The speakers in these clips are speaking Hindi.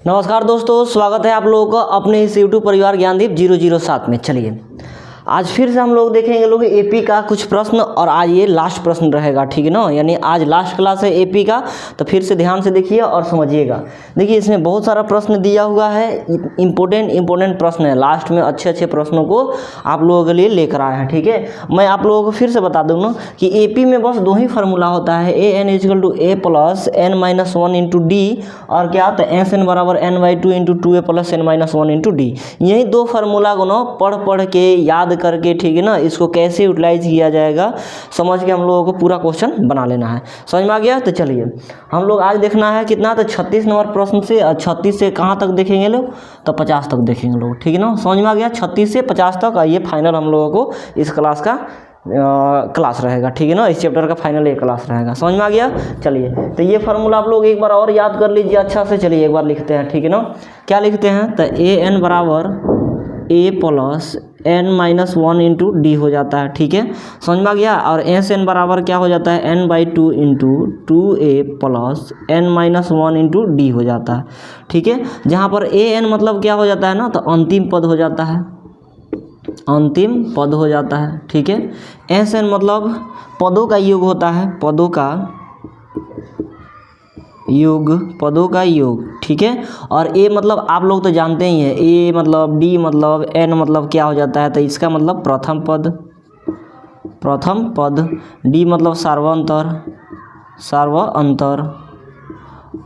नमस्कार दोस्तों, स्वागत है आप लोगों का अपने इस यूट्यूब परिवार ज्ञानदीप 007 में। चलिए आज फिर से हम लोग देखेंगे लोग एपी का कुछ प्रश्न, और आज ये लास्ट प्रश्न रहेगा, ठीक है ना। यानी आज लास्ट क्लास है एपी का, तो फिर से ध्यान से देखिए और समझिएगा। देखिए इसमें बहुत सारा प्रश्न दिया हुआ है, इम्पोर्टेंट प्रश्न है। लास्ट में अच्छे अच्छे प्रश्नों को आप लोगों के लिए लेकर आए हैं, ठीक है। मैं आप लोगों को फिर से बता दूँ ना कि एपी में बस दो ही फार्मूला होता है, AN = A + n-1 × d, और क्या आता है SN = n/2 × 2a + n-1 × d। यही दो फार्मूला को ना पढ़ के याद करके, ठीक है ना, इसको कैसे यूटिलाइज किया जाएगा समझ के हम लोगों को पूरा क्वेश्चन बना लेना है। समझ में आ गया? तो चलिए हम लोग आज देखना है कितना, तो 36 नंबर प्रश्न से, 36 से कहाँ तक देखेंगे लोग, तो 50 तक देखेंगे लोग, ठीक है ना। समझ में आ गया? 36 से 50 तक ये फाइनल हम लोगों को इस क्लास का क्लास रहेगा, ठीक है ना। इस चैप्टर का फाइनल ये क्लास रहेगा। समझ में आ गया? चलिए तो ये फार्मूला आप लोग एक बार और याद कर लीजिए अच्छा से। चलिए एक बार लिखते हैं, ठीक है ना। क्या लिखते हैं, तो AN = A + n-1 × d हो जाता है, ठीक है। समझ में आ गया। और SN बराबर क्या हो जाता है, n/2 × 2a + n-1 × d हो जाता है, ठीक है। जहाँ पर AN मतलब क्या हो जाता है ना, तो अंतिम पद हो जाता है, अंतिम पद हो जाता है, ठीक है। SN मतलब पदों का योग होता है, पदों का योग, ठीक है। और A मतलब आप लोग तो जानते ही हैं, A मतलब, D मतलब, N मतलब क्या हो जाता है, तो इसका मतलब प्रथम पद, D मतलब सार्वअंतर,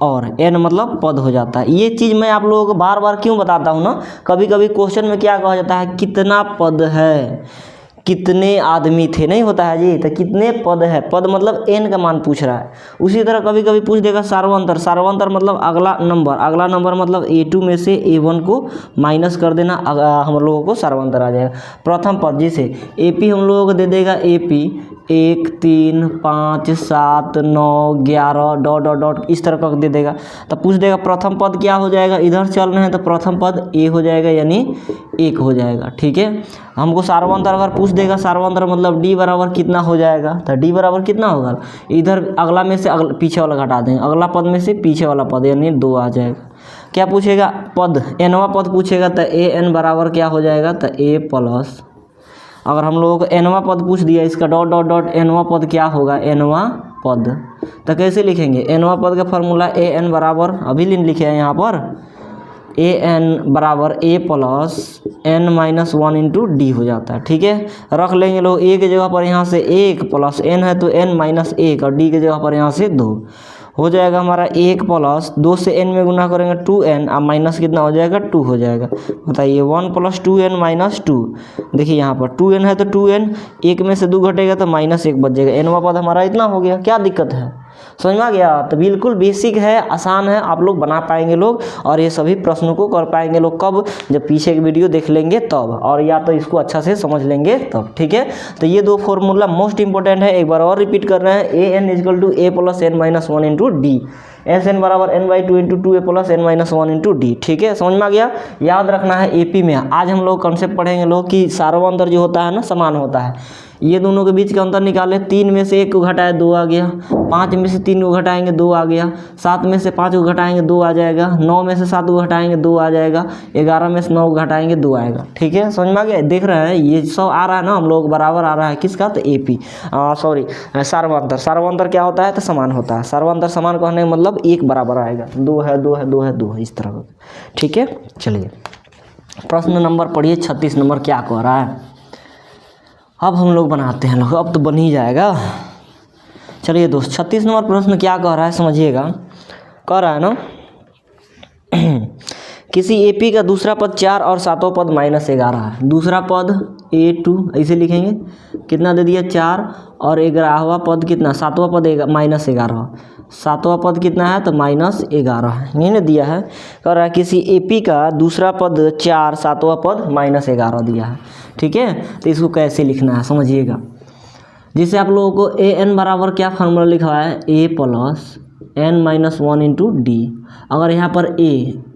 और N मतलब पद हो जाता है। ये चीज़ मैं आप लोगों को बार बार क्यों बताता हूँ ना, कभी कभी क्वेश्चन में क्या कहा जाता है, कितना पद है, कितने आदमी थे, नहीं होता है जी, तो कितने पद है, पद मतलब n का मान पूछ रहा है। उसी तरह कभी कभी पूछ देगा सार्वअंतर मतलब अगला नंबर मतलब A2 में से A1 को माइनस कर देना, हम लोगों को सार्वअंतर आ जाएगा। प्रथम पद जैसे AP हम लोगों को दे देगा AP 1 3 5 7 9 11 ... इस तरह का दे देगा, तो पूछ देगा प्रथम पद क्या हो जाएगा, इधर चल रहे हैं तो प्रथम पद A हो जाएगा, यानी 1 हो जाएगा, ठीक है। हमको सार्वअंतर अगर पूछ देगा, सार्वअंतर मतलब D बराबर कितना हो जाएगा, तो D बराबर कितना होगा, इधर अगला में से पीछे वाला घटा देंगे, अगला पद में से पीछे वाला पद, यानी 2 आ जाएगा। क्या पूछेगा, पद nवा पद पूछेगा, तो AN बराबर क्या हो जाएगा, तो A + अगर हम लोगों को nवा पद पूछ दिया, इसका ... nवा पद क्या होगा, nवा पद, तो कैसे लिखेंगे, nवा पद का फार्मूला AN बराबर, अभी लिखे हैं यहाँ पर, AN = A + n-1 × d हो जाता है, ठीक है। रख लेंगे लोग A के जगह पर यहाँ से 1 + n है तो n-1, और D के जगह पर यहाँ से 2 हो जाएगा हमारा। 1 + 2 से n में गुना करेंगे 2n, और माइनस कितना हो जाएगा, 2 हो जाएगा। बताइए 1 + 2n - 2, देखिए यहाँ पर 2n है तो 2n, 1 में से 2 घटेगा तो -1 बच जाएगा। nवा पद हमारा इतना हो गया, क्या दिक्कत है, समझ में आ गया? तो बिल्कुल बेसिक है, आसान है, आप लोग बना पाएंगे लोग, और ये सभी प्रश्नों को कर पाएंगे लोग कब, जब पीछे की वीडियो देख लेंगे तब, और या तो इसको अच्छा से समझ लेंगे तब, ठीक है। तो ये दो फॉर्मूला मोस्ट इंपॉर्टेंट है, एक बार और रिपीट कर रहे हैं। AN = A + n-1 × d, SN = n/2 × 2a + n-1 × d, ठीक है। समझ में आ गया? याद रखना है एपी में आज हम लोग कंसेप्ट पढ़ेंगे लोग कि सार्वअंतर जो होता है ना, समान होता है। ये दोनों के बीच का अंतर निकाले, 3 में से 1 को घटाए 2 आ गया, 5 में से 3 को घटाएंगे 2 आ गया, 7 में से 5 को घटाएंगे 2 आ जाएगा, 9 में से 7 को घटाएंगे 2 आ जाएगा, 11 में से 9 को घटाएंगे 2 आएगा, ठीक है। समझ में आ गया? देख रहे हैं ये सब आ रहा है ना हम लोग, बराबर आ रहा है किसका, तो एपी सार्वअंतर क्या होता है, तो समान होता है। सार्वअंतर समान कहने का मतलब 1 बराबर आएगा, 2 है 2 है 2 है 2 है, इस तरह का, ठीक है। चलिए प्रश्न नंबर पढ़िए, 36 नंबर क्या कह रहा है। अब हम लोग बनाते हैं लोग, अब तो बन ही जाएगा। चलिए दोस्त 36 नंबर प्रश्न क्या कह रहा है समझिएगा। कह रहा है ना किसी एपी का दूसरा पद 4 और सातवां पद -11 है। दूसरा पद A2 ऐसे लिखेंगे, कितना दे दिया 4, और 11वां पद कितना, सातवां पद -11, सातवां पद कितना है, तो -11 है, ये ना दिया है। कह रहा है किसी एपी का दूसरा पद 4, सातवां पद -11 दिया है, ठीक है। तो इसको कैसे लिखना है समझिएगा। जिससे आप लोगों को AN बराबर क्या फार्मूला लिखा है, A + n-1 × d। अगर यहाँ पर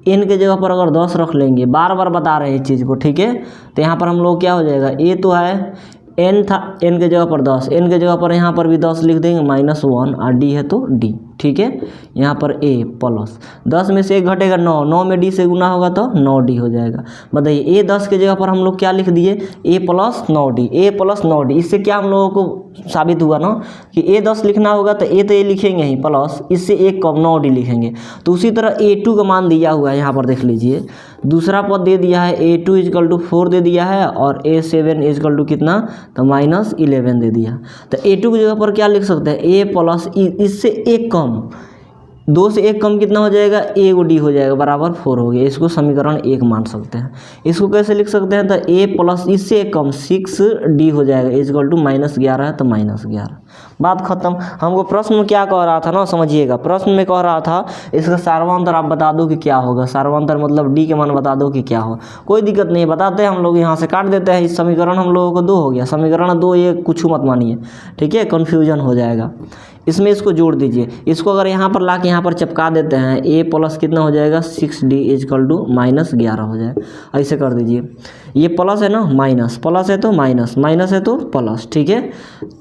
n के जगह पर अगर 10 रख लेंगे, बार बार बता रहे हैं इस चीज़ को, ठीक है। तो यहाँ पर हम लोग क्या हो जाएगा, A तो है, n था, n के जगह पर 10, n के जगह पर यहाँ पर भी 10 लिख देंगे -1, और d है तो d। ठीक है, यहाँ पर ए प्लस 10 में से 1 घटेगा 9, 9 में डी से गुना होगा तो 9d हो जाएगा। बताइए ए 10 के जगह पर हम लोग क्या लिख दिए, ए प्लस 9d, ए प्लस 9d। इससे क्या हम लोगों को साबित हुआ ना कि ए 10 लिखना होगा तो ए तो ए लिखेंगे ही, प्लस इससे 1 कम 9d लिखेंगे। तो उसी तरह a2 का मान दिया हुआ है, यहाँ पर देख लीजिए दूसरा पद दे दिया है, a2 इजकल टू 4 दे दिया है और a7 इजकल टू कितना, तो -11 दे दिया। तो a2 की जगह पर क्या लिख सकते हैं, a प्लस इससे 1 कम, 2 से 1 कम कितना हो जाएगा, ए डी हो जाएगा बराबर 4 हो गया। इसको समीकरण 1 मान सकते हैं। इसको कैसे लिख सकते हैं, तो a प्लस इससे 1 कम 6d हो जाएगा इजकल टू -11 है तो -11। बात खत्म। हमको प्रश्न में क्या कह रहा था ना, समझिएगा। प्रश्न में कह रहा था इसका सार्वंतर आप बता दो कि क्या होगा। सार्वंतर मतलब डी के मान बता दो कि क्या हो। कोई दिक्कत नहीं, बताते हैं हम लोग, यहाँ से काट देते हैं। इस समीकरण हम लोगों को 2 हो गया, समीकरण 2 ये कुछ मत मानिए, ठीक है, कन्फ्यूजन हो जाएगा। इसमें इसको जोड़ दीजिए, इसको अगर यहाँ पर ला के यहाँ पर चिपका देते हैं, ए प्लस कितना हो जाएगा 6d इजकल टू -11 हो जाएगा। ऐसे कर दीजिए, ये प्लस है ना, माइनस, प्लस है तो माइनस, माइनस है तो प्लस, ठीक है।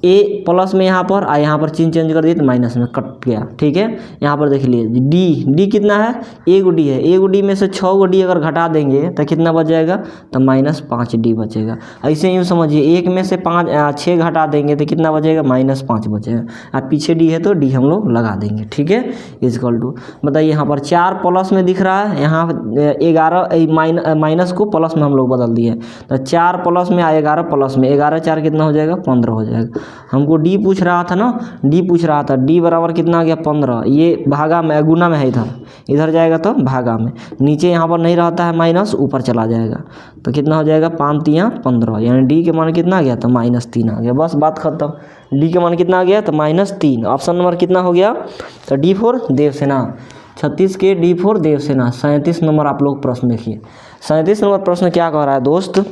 ए प्लस में यहाँ पर यहाँ पर चिन्ह चेंज कर दिए तो माइनस में कट गया, ठीक है। यहाँ पर देख लीजिए डी कितना है, ए गो डी है, ए गो डी में से 6 गो डी अगर घटा देंगे तो कितना बच जाएगा, तो -5d बचेगा। ऐसे यूँ समझिए, 1 में से 6 घटा देंगे तो कितना बचेगा, -5 बचेगा। अब पीछे डी है तो डी हम लोग लगा देंगे, ठीक है, इजकल टू। बताइए यहाँ पर 4 प्लस में दिख रहा है, यहाँ 11 माइनस को प्लस में हम लोग बदल दिए, तो 4 प्लस में 11 प्लस में 11 4 कितना हो जाएगा, 15 हो जाएगा। हमको डी पूछ रहा था ना, डी पूछ रहा था, डी बराबर कितना आ गया 15। ये भागा में गुना में है, इधर जाएगा तो भागा में, नीचे यहाँ पर नहीं रहता है माइनस, ऊपर चला जाएगा तो कितना हो जाएगा 5 तिया 15, यानी डी के मान कितना आ गया, तो -3 आ गया। बस बात खत्म। डी के मान कितना आ गया, तो -3। ऑप्शन नंबर कितना हो गया, तो डी फॉर देवसेना, 36 के डी फॉर देवसेना। 37 नंबर आप लोग प्रश्न देखिए। 37 नंबर प्रश्न क्या कह रहा है दोस्त,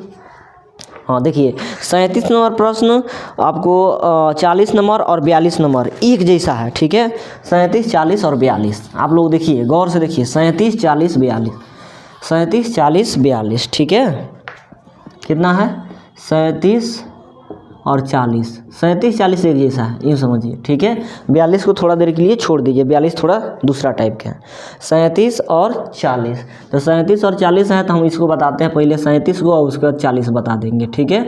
हाँ देखिए 37 नंबर प्रश्न आपको 40 नंबर और 42 नंबर एक जैसा है, ठीक है। 37 40 और 42 आप लोग देखिए, गौर से देखिए, 37 40 42, 37 40 42, ठीक है। कितना है, 37 और 40, 37 40 एक जैसा है, यूँ समझिए, ठीक है। 42 को थोड़ा देर के लिए छोड़ दीजिए, 42 थोड़ा दूसरा टाइप का है। 37 और 40, तो 37 और 40 है तो हम इसको बताते हैं पहले 37 को और उसके बाद 40 बता देंगे, ठीक है।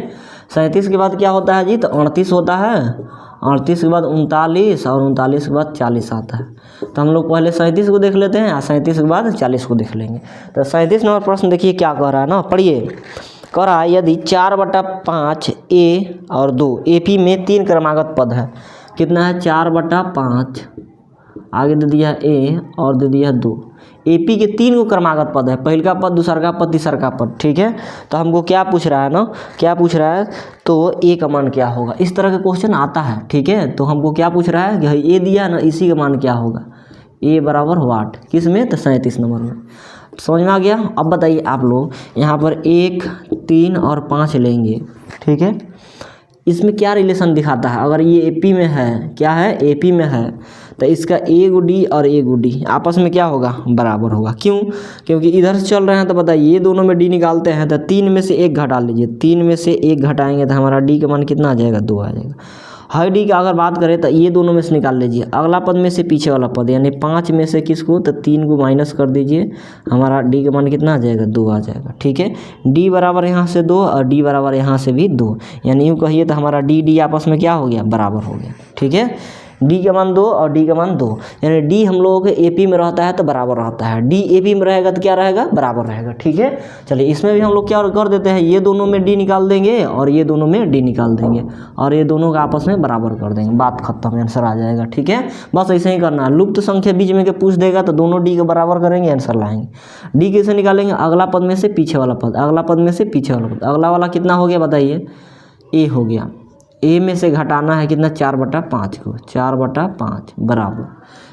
37 के बाद क्या होता है जी, तो 38 होता है, 38 के बाद 39 और 39 के बाद 40 आता है। तो हम लोग पहले 37 को देख लेते हैं और 37 के बाद 40 को देख लेंगे। तो 37 नंबर प्रश्न देखिए क्या कह रहा है ना, पढ़िए। कह रहा है यदि 4/5 ए और 2 AP में 3 क्रमागत पद है, कितना है 4/5, आगे दे दिया ए और दे दिया 2, AP के 3 को क्रमागत पद है, पहल का पद, दूसरा का पद, तीसरा का पद, ठीक है। तो हमको क्या पूछ रहा है ना, क्या पूछ रहा है, तो ए का मान क्या होगा। इस तरह का क्वेश्चन आता है, ठीक है। तो हमको क्या पूछ रहा है कि ए दिया ना, इसी का मान क्या होगा, ए बराबर वाट, किस में, तो 37 नंबर में। समझ में आ गया। अब बताइए आप लोग यहाँ पर 1 3 और 5 लेंगे, ठीक है। इसमें क्या रिलेशन दिखाता है, अगर ये AP में है, क्या है, AP में है, तो इसका ए गो डी और ए गो डी आपस में क्या होगा, बराबर होगा। क्यों, क्योंकि इधर से चल रहे हैं। तो बताइए ये दोनों में डी निकालते हैं तो 3 में से 1 घटा लीजिए, 3 में से 1 घटाएंगे तो हमारा डी का मान कितना आ जाएगा, 2 आ जाएगा। हाई डी का अगर बात करें तो ये दोनों में से निकाल लीजिए, अगला पद में से पीछे वाला पद, यानी 5 में से किसको, तो 3 को माइनस कर दीजिए, हमारा डी का मान कितना आ जाएगा, 2 आ जाएगा, ठीक है। डी बराबर यहाँ से 2 और डी बराबर यहाँ से भी 2, यानी यूँ कहिए तो हमारा डी आपस में क्या हो गया, बराबर हो गया, ठीक है। डी का मान 2 और डी का मान 2, यानी डी हम लोगों के AP में रहता है तो बराबर रहता है, डी AP में रहेगा तो क्या रहेगा, बराबर रहेगा, ठीक है। चलिए इसमें भी हम लोग क्या कर देते हैं, ये दोनों में डी निकाल देंगे और ये दोनों में डी निकाल देंगे और ये दोनों का आपस में बराबर कर देंगे, बात खत्म, आंसर आ जाएगा, ठीक है। बस ऐसे ही करना है। लुप्त संख्या बीच में के पूछ देगा तो दोनों डी के बराबर करेंगे, आंसर लाएंगे। डी कैसे निकालेंगे, अगला पद में से पीछे वाला पद, अगला पद में से पीछे वाला पद, अगला वाला कितना हो गया बताइए, ए हो गया। ए में से घटाना है कितना, 4/5 को, 4/5 बराबर।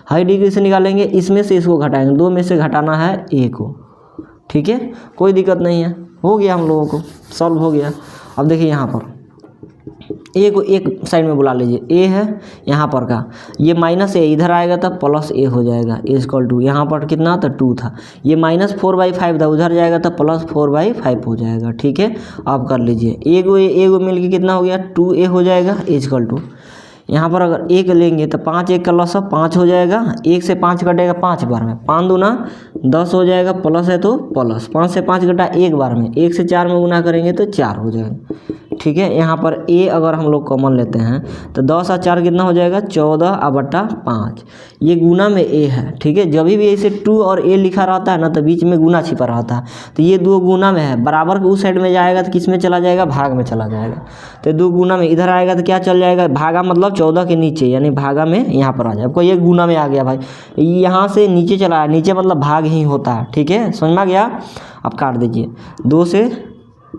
हाई डी कैसे निकालेंगे, इसमें से इसको घटाएंगे, 2 में से घटाना है ए को, ठीक है, कोई दिक्कत नहीं है, हो गया हम लोगों को, सॉल्व हो गया। अब देखिए यहाँ पर ए को एक साइड में बुला लीजिए, ए है यहाँ पर का, ये माइनस ए इधर आएगा तब प्लस ए हो जाएगा, इजकल टू यहाँ पर कितना था 2 था, ये -4/5 था, उधर जाएगा तब +4/5 हो जाएगा, ठीक है। आप कर लीजिए, ए को मिल के कितना हो गया 2a हो जाएगा, इजकल टू यहाँ पर अगर 1 लेंगे तो 5 1 का लॉस 5 हो जाएगा, 1 से 5 कटेगा 5 बार में, 5 दूना 10 हो जाएगा, प्लस है तो प्लस, 5 से 5 घटा 1 बार में, 1 से 4 में गुना करेंगे तो 4 हो जाएगा। ठीक है, यहाँ पर ए अगर हम लोग कॉमन लेते हैं तो 10 और 4 कितना हो जाएगा 14/5, ये गुना में ए है। ठीक है, जब भी ऐसे 2 और ए लिखा रहता है ना तो बीच में गुना छिपा रहता है, तो ये 2 गुना में है, बराबर के उस साइड में जाएगा तो किस में चला जाएगा, भाग में चला जाएगा। तो 2 गुना में इधर आएगा तो क्या चल जाएगा, भागा मतलब 14 के नीचे, यानी भागा में यहाँ पर आ जाए। आपको ये गुना में आ गया भाई, यहाँ से नीचे चला, नीचे मतलब भाग ही होता है। ठीक है, समझ में आ गया। अब काट दीजिए, 2 से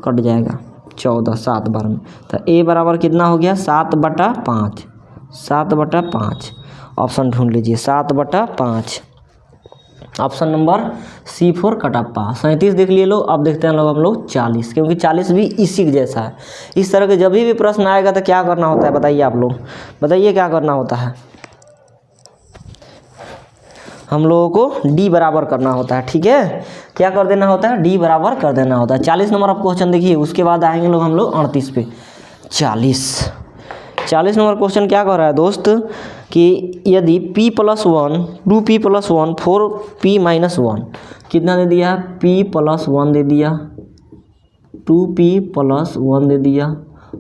कट जाएगा 14 7 बार में, तो ए बराबर कितना हो गया 7/5, 7/5। ऑप्शन ढूंढ लीजिए 7/5, ऑप्शन नंबर C4 कटप्पा। 37 देख लिए लोग। अब देखते हैं लोग हम लोग 40, क्योंकि 40 भी इसी के जैसा है। इस तरह के जब भी प्रश्न आएगा तो क्या करना होता है बताइए, आप लोग बताइए क्या करना होता है। हम लोगों को डी बराबर करना होता है। ठीक है, क्या कर देना होता है, डी बराबर कर देना होता है। 40 नंबर आप क्वेश्चन देखिए, उसके बाद आएंगे लोग हम लोग 38 पे। 40 नंबर क्वेश्चन क्या कह रहा है दोस्त कि यदि p+1 2p+1 4p-1 कितना दे दिया, p+1 दे दिया, 2p+1 दे दिया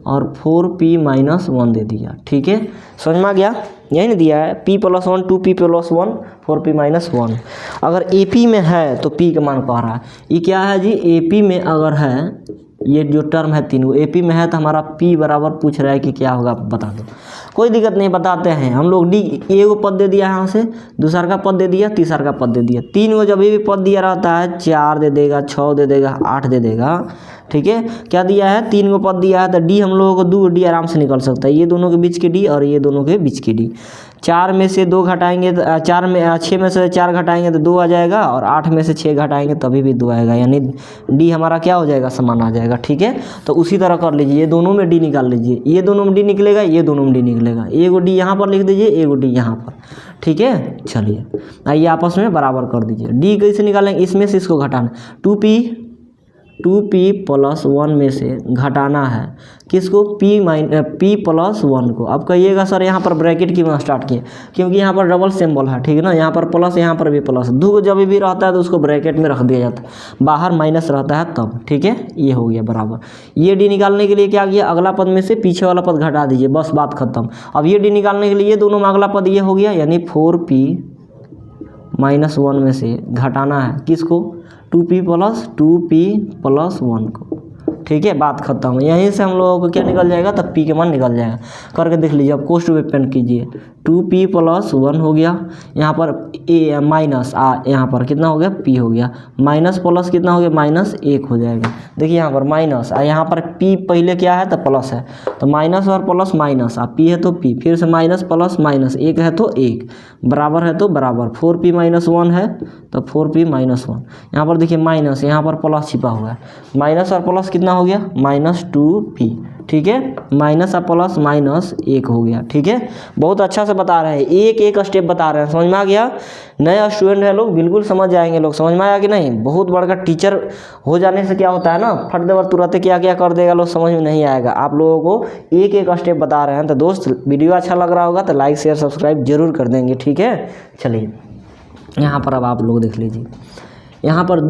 और 4p-1 दे दिया। ठीक है, समझ में आ गया, यही नहीं दिया है p+1 2p+1 4p-1। अगर AP में है तो p का मान कह रहा है, ये क्या है जी, AP में अगर है, ये जो टर्म है तीनों AP में है तो हमारा p बराबर पूछ रहा है कि क्या होगा, बता दो। कोई दिक्कत नहीं, बताते हैं हम लोग। डी एगो पद दे दिया यहाँ से, दूसरा का पद दे दिया, तीसरा का पद दे दिया। 3 को जब भी पद दिया रहता है 4 दे देगा, 6 दे देगा, 8 दे देगा। ठीक है, क्या दिया है, 3 को पद दिया है तो डी हम लोगों को 2 डी आराम से निकल सकता है, ये दोनों के बीच के डी और ये दोनों के बीच की डी। 4 में से 2 घटाएंगे तो 6 में से 4 घटाएंगे तो 2 आ जाएगा, और 8 में से 6 घटाएंगे तभी भी 2 आएगा, यानी डी हमारा क्या हो जाएगा, समान आ जाएगा। ठीक है, तो उसी तरह कर लीजिए, ये दोनों में डी निकाल लीजिए, ये दोनों में डी निकलेगा, ये दोनों में डी निकलेगा, एगो डी यहाँ पर लिख दीजिए, एगो डी यहाँ पर। ठीक है, चलिए आइए आपस में बराबर कर दीजिए। डी कैसे निकालेंगे, इसमें से इसको घटाना, 2p+1 में से घटाना है किसको, p+1 को। अब कहिएगा सर यहाँ पर ब्रैकेट क्यों स्टार्ट किए, क्योंकि यहाँ पर डबल सिंबल है। ठीक है ना, यहाँ पर प्लस, यहाँ पर भी प्लस, दो जब भी रहता है तो उसको ब्रैकेट में रख दिया जाता है, बाहर माइनस रहता है तब। ठीक है, ये हो गया बराबर। ये डी निकालने के लिए क्या किया, अगला पद में से पीछे वाला पद घटा दीजिए, बस बात खत्म। अब ये डी निकालने के लिए ये दोनों में अगला पद ये हो गया, यानी 4p-1 में से घटाना है किसको, 2p+1 को। ठीक है, बात खत्म। यहीं से हम लोगों को क्या निकल जाएगा, तब p के मान निकल जाएगा। करके देख लीजिए, अब कोष्ठ में पेंट कीजिए, 2p+1 हो गया, यहाँ पर ए माइनस यहाँ पर कितना हो गया, p हो गया, माइनस प्लस कितना हो गया, -1 हो जाएगा। देखिए यहाँ पर माइनस, यहाँ पर p पहले क्या है तो प्लस है, तो माइनस और प्लस माइनस, p है तो p, फिर से माइनस प्लस माइनस, 1 है तो 1, बराबर है तो बराबर, 4p-1 है तो 4p-1। यहाँ पर देखिए माइनस, यहाँ पर प्लस छिपा हुआ है, माइनस और प्लस कितना हो गया, -2p। ठीक है, माइनस और प्लस -1 हो गया। ठीक है, बहुत अच्छा से बता रहे हैं, एक एक स्टेप बता रहे हैं, समझ में आ गया। नया स्टूडेंट है लोग, बिल्कुल समझ जाएंगे लोग, समझ में आया कि नहीं। बहुत बड़ा टीचर हो जाने से क्या होता है ना, फट देवर तुरंत क्या क्या कर देगा लोग, समझ में नहीं आएगा। आप लोगों को एक एक स्टेप बता रहे हैं। तो दोस्त वीडियो अच्छा लग रहा होगा तो लाइक शेयर सब्सक्राइब जरूर कर देंगे। ठीक है, चलिए यहाँ पर अब आप लोग देख लीजिए, यहाँ पर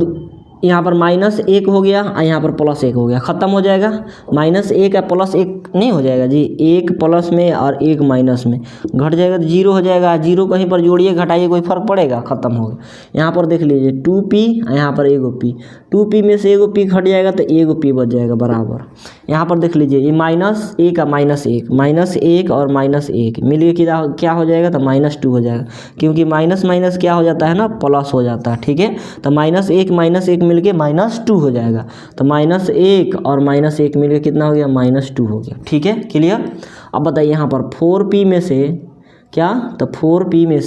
-1 हो गया और यहाँ पर +1 हो गया, ख़त्म हो जाएगा। -1 या +1 नहीं हो जाएगा जी, 1 प्लस में और 1 माइनस में घट जाएगा तो 0 हो जाएगा। 0 कहीं पर जोड़िए घटाइए, कोई फर्क पड़ेगा, ख़त्म हो गया। यहाँ पर देख लीजिए 2p, यहाँ पर एगो p, 2p में से एगो p घट जाएगा तो एगो p बच जाएगा बराबर। यहाँ पर देख लीजिए ये -1 का -1 और -1 मिलिए क्या हो जाएगा तो -2 हो जाएगा, क्योंकि माइनस माइनस क्या हो जाता है ना, प्लस हो जाता है। ठीक है, तो -1 मिलके -2 हो जाएगा, तो -1 और -1 मिलके कितना हो गया, -2 हो गया। ठीक है, क्लियर। अब बताइए यहाँ पर 4p में से क्या, तो 4p में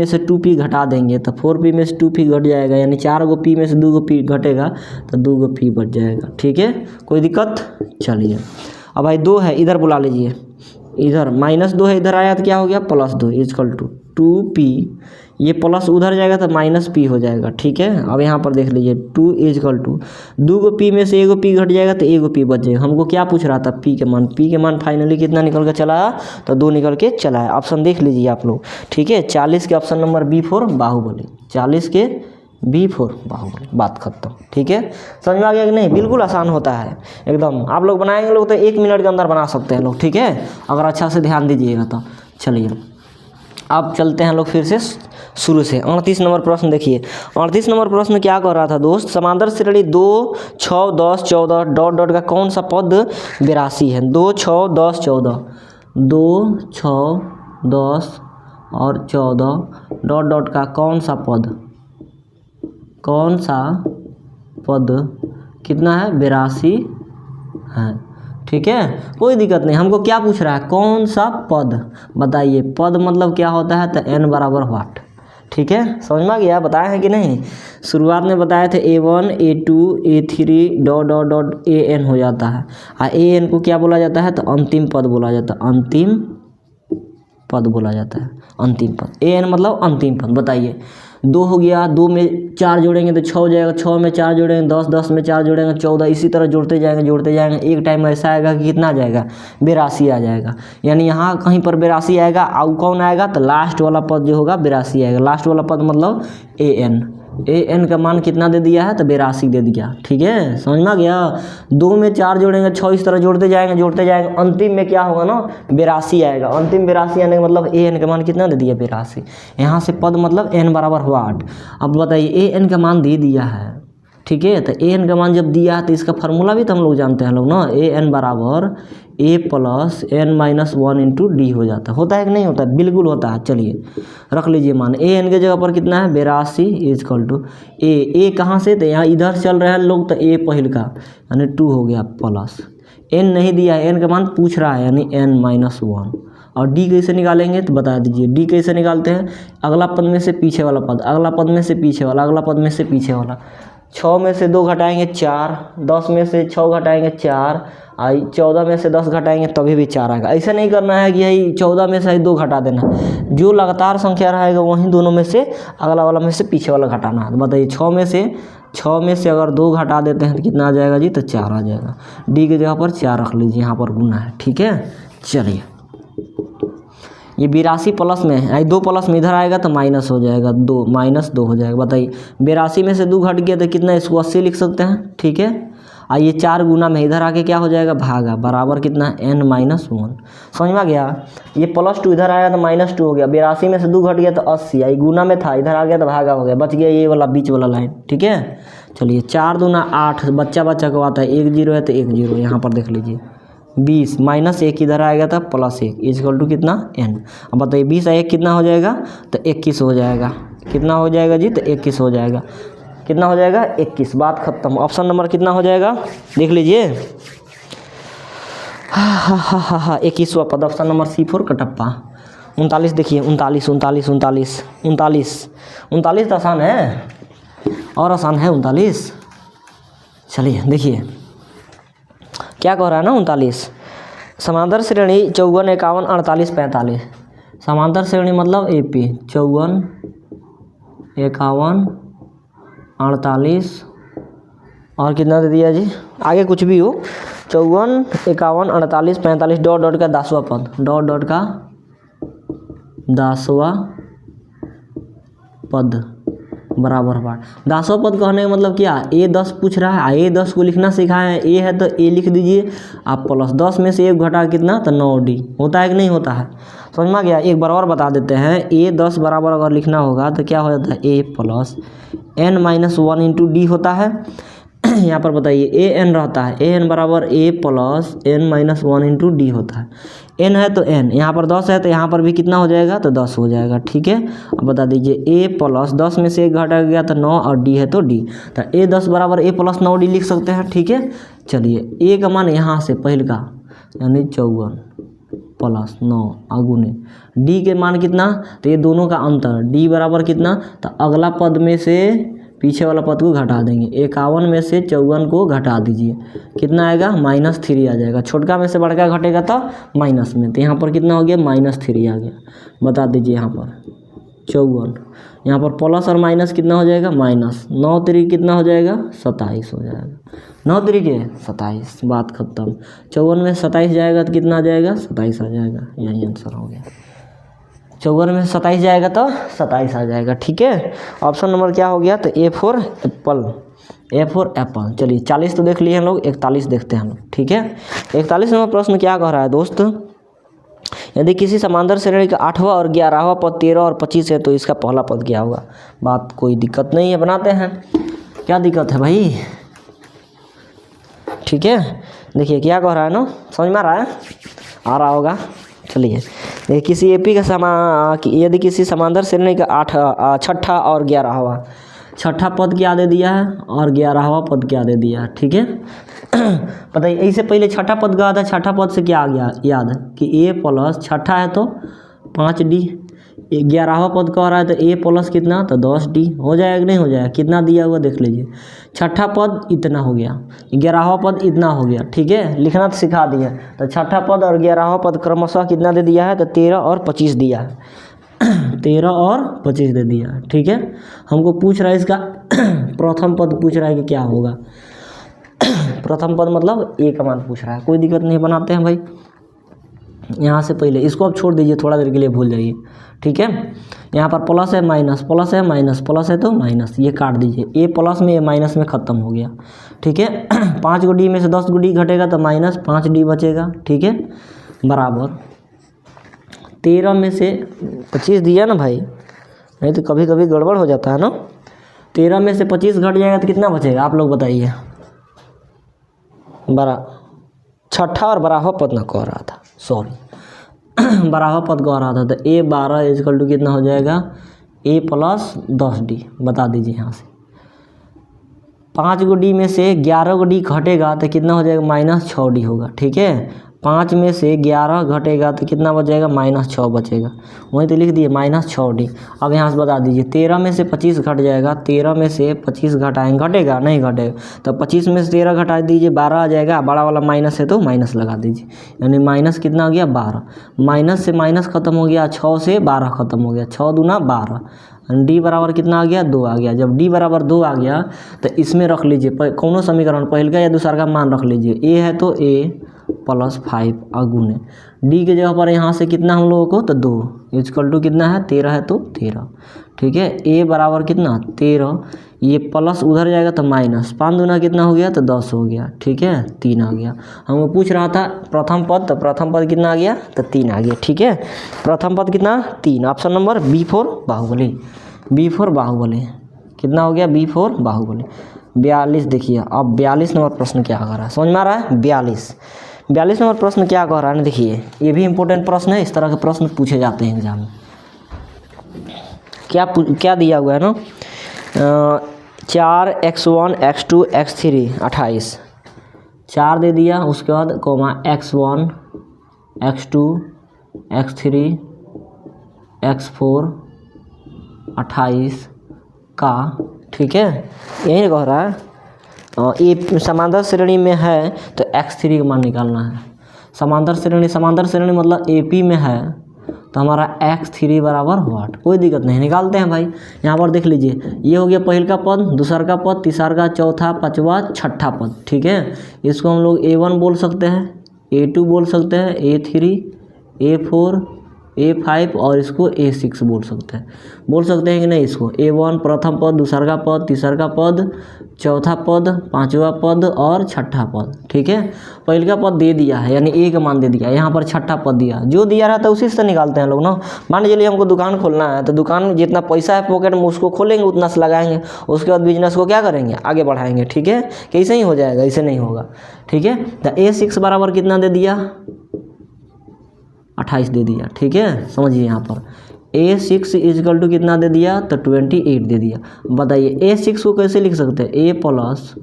से 2p घटा देंगे तो 4p में से 2p घट जाएगा, यानी 4 गो p में से 2 गो p घटेगा तो 2 गो p बच जाएगा। ठीक है, कोई दिक्कत। चलिए अब भाई 2 है, इधर बुला लीजिए, इधर -2 है, इधर आया तो क्या हो गया +2 = 2p, ये प्लस उधर जाएगा तो माइनस p हो जाएगा, ठीक है। अब यहाँ पर देख लीजिए 2 इजकल टू 2 को p में से 1 p घट जाएगा तो 1 p बच जाएगा। हमको क्या पूछ रहा था, p के मान फाइनली कितना निकल के चला आया, तो 2 निकल के चला है। ऑप्शन देख लीजिए आप लोग, ठीक है। 40 के ऑप्शन नंबर B4 बाहुबली, 40 के B4 बाहुबली, बात खत्म, ठीक है। समझ में आ गया कि नहीं? बिल्कुल आसान होता है एकदम। आप लोग बनाएंगे लोग तो 1 मिनट के अंदर बना सकते हैं लोग, ठीक है, अगर अच्छा से ध्यान दीजिएगा तो। चलिए अब चलते हैं लोग फिर से शुरू से। 38 नंबर प्रश्न देखिए। 38 नंबर प्रश्न क्या कर रहा था दोस्त, समांतर श्रेणी 2, 6, 10, 14 डॉट डॉट का कौन सा पद 82 है। 2, 6, 10, 14, 2, 6, 10 और 14 डॉट डॉट का कौन सा पद कितना है, 82 है, ठीक है। कोई दिक्कत नहीं, हमको क्या पूछ रहा है, कौन सा पद, बताइए। पद मतलब क्या होता है, तो n बराबर व्हाट, ठीक है। समझ में आ गया, बताए हैं कि नहीं? शुरुआत में बताए थे a1 a2 a3 dot dot dot an हो जाता है। an को क्या बोला जाता है, तो अंतिम पद बोला जाता है, अंतिम पद बोला जाता है, अंतिम पद। an मतलब अंतिम पद। बताइए 2 हो गया, 2 में 4 जोड़ेंगे तो 6 हो जाएगा, 6 में 4 जोड़ेंगे 10, 10 में 4 जोड़ेंगे 14, इसी तरह जोड़ते जाएंगे। एक टाइम ऐसा आएगा कि कितना आ जाएगा, 82 आ जाएगा। यानी यहाँ कहीं पर 82 आएगा, आउ कौन आएगा, तो लास्ट वाला पद जो होगा 82 आएगा। लास्ट वाला पद मतलब an का मान कितना दे दिया है, तो 82 दे दिया, ठीक है। समझ में आ गया। 2 में 4 जोड़ेंगे 6, इस तरह जोड़ते जाएंगे, अंतिम में क्या होगा ना, 82 आएगा। अंतिम 82 आने का मतलब an का मान कितना दे दिया, 82। यहाँ से पद मतलब n बराबर व्हाट। अब बताइए an का मान दे दिया है, ठीक है। तो an का मान जब दिया है तो इसका फार्मूला भी तो हम लोग जानते हैं लोग ना, an बराबर a plus n minus 1 into D हो जाता है। होता है कि नहीं होता है? बिल्कुल होता है। चलिए रख लीजिए मान, an के जगह पर कितना है, 82 इजकल टू a कहाँ से, तो यहाँ इधर चल रहे हैं लोग, तो a पहिल का यानी 2 हो गया, प्लस n नहीं दिया है, n का मान पूछ रहा है यानी n माइनस 1। और d कैसे निकालेंगे, तो बता दीजिए। d कैसे निकालते हैं, अगला पद में से पीछे वाला पद, अगला पद में से पीछे वाला, अगला पद में से पीछे वाला। 6 में से 2 घटाएंगे 4, 10 में से 6 घटाएंगे 4, 14 में से 10 घटाएंगे तभी भी 4 आएगा। ऐसा नहीं करना है कि यही 14 में से 2 घटा देना, जो लगातार संख्या रहेगा वहीं दोनों में से अगला वाला में से पीछे वाला घटाना है। तो बताइए 6 में से अगर 2 घटा देते हैं तो कितना आ जाएगा जी, तो 4 आ जाएगा। डी की जगह पर 4 रख लीजिए, यहाँ पर गुना है, ठीक है। चलिए ये 82 प्लस में है, 2 प्लस में इधर आएगा तो माइनस हो जाएगा, 2 माइनस 2 हो जाएगा। बताइए 82 में से 2 घट गया तो कितना, इसको 80 लिख सकते हैं, ठीक है। आइए 4 गुना में इधर आके क्या हो जाएगा, भागा, बराबर कितना, n माइनस 1। समझ में आ गया। ये +2 इधर आया तो -2 हो गया, 82 में से 2 घट गया तो 80, आई गुना में था, इधर आ गया तो भागा हो गया, बच गया ये वाला बीच वाला लाइन, ठीक है। चलिए 4 दूना 8, बच्चा को आता है, 1 0 है तो 1 0, यहाँ पर देख लीजिए 20 -1 इधर आएगा था +1 इजकल टू कितना, n। अब बताइए 20 और 1 कितना हो जाएगा, तो 21 हो जाएगा। कितना हो जाएगा जी, तो 21 हो जाएगा। कितना हो जाएगा, 21, बात खत्म। ऑप्शन नंबर कितना हो जाएगा, देख लीजिए। 21वां पद, ऑप्शन नंबर C4 कटप्पा। 39 देखिए, 39 तो आसान है, और आसान है 39। चलिए देखिए क्या कह रहा है ना, 39 समांतर श्रेणी 54, 51, 48, 45। समांतर श्रेणी मतलब AP 54, 51, 48 और कितना दे दिया जी, आगे कुछ भी हो, 54, 51, 48, 45 डॉट डॉट का 10वां पद, डॉट डॉट का 10वां पद बराबर बार। 10वां पद कहने का मतलब क्या, A10 पूछ रहा है, A10 को लिखना सिखाया है, A है तो A लिख दीजिए आप, प्लस 10 में से 1 घटा कितना, तो 9D। होता है कि नहीं होता है, समझ में आ गया। एक बार और बता देते हैं, A10 बराबर अगर लिखना होगा तो क्या हो जाता है, A plus n minus 1 into D होता है। यहाँ पर बताइए an रहता है, an बराबर A plus n minus 1 into D होता है। n है तो n, यहाँ पर 10 है तो यहाँ पर भी कितना हो जाएगा, तो 10 हो जाएगा, ठीक है। अब बता दीजिए A प्लस 10 में से 1 घटा गया तो 9 और d है तो d, तो A10 बराबर A प्लस 9D लिख सकते हैं, ठीक है। चलिए A का मान यहाँ से पहल का यानी 54 प्लस 9 अगुने d के मान कितना, तो ये दोनों का अंतर d बराबर कितना, तो अगला पद में से पीछे वाला पद को घटा देंगे, 51 में से 54 को घटा दीजिए, कितना आएगा, -3 आ जाएगा। छोटका में से बड़का घटेगा तो माइनस में, तो यहाँ पर कितना हो गया, -3 आ गया। बता दीजिए यहाँ पर 54, यहाँ पर प्लस और माइनस कितना हो जाएगा माइनस, 9 तरीके कितना हो जाएगा 27 हो जाएगा, 9 तरीके 27, बात खत्म। 54 में 27 जाएगा तो कितना आ जाएगा 27 आ जाएगा, यही आंसर हो गया। 54 में 27 जाएगा तो 27 आ जाएगा, ठीक है। ऑप्शन नंबर क्या हो गया, तो A for Apple, A for Apple. चलिए 40 तो देख लिए हम लोग, 41 देखते हैं हम लोग, ठीक है। 41 नंबर प्रश्न क्या कह रहा है दोस्त, यदि किसी समांतर श्रेणी का 8वां और 11वां पद 13 और 25 है तो इसका पहला पद क्या होगा। बात कोई दिक्कत नहीं है, बनाते हैं। क्या दिक्कत है भाई, ठीक है। देखिए क्या कह रहा है ना, समझ में आ रहा है, आ रहा होगा। चलिए किसी एपी का यदि किसी समांतर श्रेणी का छठा और 11वां, छठा पद क्या दे दिया है और 11वां पद क्या दे दिया है, ठीक है। बताइए इससे पहले छठा पद का था, छठा पद से क्या आ गया याद है कि ए प्लस छठा है तो 5d, 11वां पद का आ रहा है तो ए प्लस कितना तो 10d हो जाएगा कि नहीं हो जाएगा, कितना दिया हुआ देख लीजिए। छठा पद इतना हो गया, 11वां पद इतना हो गया, ठीक है। लिखना तो सिखा दिया, तो छठा पद और 11वां पद क्रमशः कितना दे दिया है तो 13 और 25 दिया है, 13 और 25 दे दिया, ठीक है। हमको पूछ रहा है इसका प्रथम पद पूछ रहा है कि क्या होगा, प्रथम पद मतलब ए का मान पूछ रहा है, कोई दिक्कत नहीं, बनाते हैं भाई। यहाँ से पहले इसको अब छोड़ दीजिए, थोड़ा देर के लिए भूल जाइए, ठीक है। यहाँ पर प्लस है माइनस, प्लस है माइनस, प्लस है तो माइनस, ये काट दीजिए, ए प्लस में ए माइनस में ख़त्म हो गया, ठीक है। 5 को डी में से 10 को डी घटेगा तो माइनस 5d बचेगा, ठीक है, बराबर 13 में से 25 दिया ना भाई, नहीं तो कभी कभी गड़बड़ हो जाता है ना। 13 में से 25 घट जाएगा तो कितना बचेगा आप लोग बताइए, छठा और 12वां पद ना कह रहा था, सॉरी 12वां पद कह रहा था, तो ए 12 इक्वल टू कितना हो जाएगा ए प्लस 10d, बता दीजिए यहाँ से। 5 को डी में से 11 को डी घटेगा तो कितना हो जाएगा माइनस 6d होगा, ठीक है। 5 में से 11 घटेगा तो कितना बचेगा -6 बचेगा, वहीं तो लिख दिए -6d। अब यहाँ से बता दीजिए 13 में से 25 घट जाएगा, 13 में से 25 घटाएंगे, घटेगा नहीं घटेगा, तो 25 में से 13 घटा दीजिए 12 आ जाएगा, बड़ा वाला माइनस है तो माइनस लगा दीजिए, यानी माइनस कितना हो गया 12, माइनस से माइनस खत्म हो गया, 6 से 12 खत्म हो गया, 6 दूना 12, डी बराबर कितना आ गया 2 आ गया। जब डी बराबर 2 आ गया तो इसमें रख लीजिए कौनो समीकरण पहले का या दूसरा का मान रख लीजिए, ए है तो ए प्लस 5 अगुने डी के जगह पर यहाँ से कितना हम लोगों को तो 2 इक्वल टू कितना है 13 है तो 13, ठीक है। ए बराबर कितना 13, ये प्लस उधर जाएगा तो माइनस, 5 दूना कितना हो गया तो 10 हो गया, ठीक है, 3 आ गया। हमको पूछ रहा था प्रथम पद, तो प्रथम पद कितना आ गया तो 3 आ गया, ठीक है। प्रथम पद कितना 3, option number B for Baahubali, B for Baahubali कितना हो गया बी फॉर बाहुबली। 42 देखिए, अब 42 नंबर प्रश्न क्या कह रहा है, समझ में आ रहा है। 42 नंबर प्रश्न क्या कह रहा है ना, देखिए ये भी इंपॉर्टेंट प्रश्न है, इस तरह के प्रश्न पूछे जाते हैं एग्जाम में। क्या दिया हुआ है ना, 4x1 x2 x3 28, 4 दे दिया, उसके बाद coma x1 x2 x3 x4 28 का, ठीक है। यही कह रहा है ये समांतर श्रेणी में है तो x3 का मान निकालना है। समांतर श्रेणी मतलब AP में है तो हमारा x3 बराबर व्हाट, कोई दिक्कत नहीं, निकालते हैं भाई। यहाँ पर देख लीजिए, ये हो गया पहल का पद, दूसरा का पद, तीसरा का, चौथा, पांचवा, छठा पद, ठीक है। इसको हम लोग A1 बोल सकते हैं, A2 बोल सकते हैं, A3, A4, A5 और इसको A6 बोल सकते हैं कि नहीं। इसको A1 प्रथम पद, दूसरा का पद, तीसरा का पद, चौथा पद, पांचवा पद और छठा पद, ठीक है। पहले का पद दे दिया है यानी A का मान दे दिया, यहाँ पर छठा पद दिया, जो दिया रहता है उसी से निकालते हैं लोग ना। मान लीजिए हमको दुकान खोलना है तो दुकान में जितना पैसा है पॉकेट में उसको खोलेंगे, उतना से लगाएंगे, उसके बाद बिजनेस को क्या करेंगे आगे बढ़ाएंगे, ठीक है। कैसे ही हो जाएगा, ऐसे नहीं होगा, ठीक है। तो A6 बराबर कितना दे दिया 28 दे दिया, ठीक है। समझिए यहाँ पर A6 इक्वल टू कितना दे दिया तो 28 दे दिया। बताइए A6 को कैसे लिख सकते हैं, A प्लस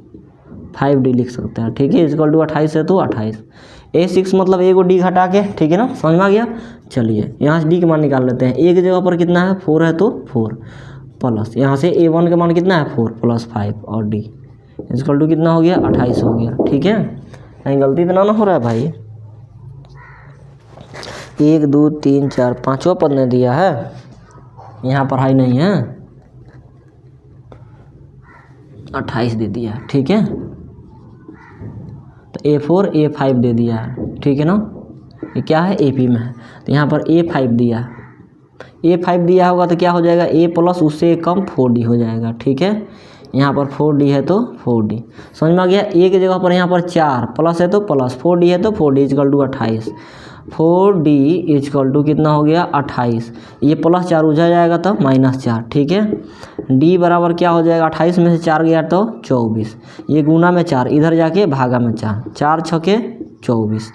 5D लिख सकते हैं, ठीक है, इक्वल टू 28 है तो 28। A6 मतलब A को D घटा के, ठीक है ना, समझ में आ गया। चलिए यहाँ से D के मान निकाल लेते हैं। A की जगह पर कितना है 4 है तो 4 प्लस यहाँ से A1 का मान कितना है 4 प्लस 5 और D इक्वल टू कितना हो गया 28 हो गया, ठीक है। कहीं गलती तो ना हो रहा है भाई। 1 2 3 4 पाँचवा पद ने दिया है, यहाँ पर हाई नहीं है, 28 दे दिया है, ठीक है। तो A4 A5 दे दिया है, ठीक है ना। ये क्या है, AP में है, तो यहाँ पर A5 दिया है। A5 दिया होगा तो क्या हो जाएगा, A प्लस उससे कम 4D हो जाएगा, ठीक है। यहाँ पर 4D है तो 4D, समझ में आ गया। A की जगह पर यहाँ पर 4 प्लस है तो प्लस, 4D है तो 4D is equal to 28, 4D is equal to कितना हो गया 28। ये प्लस 4 उधर जाएगा तो -4, ठीक है। D बराबर क्या हो जाएगा, 28 में से 4 गया तो 24, ये गुना में 4 इधर जाके भागा में 4, 4 छके 24।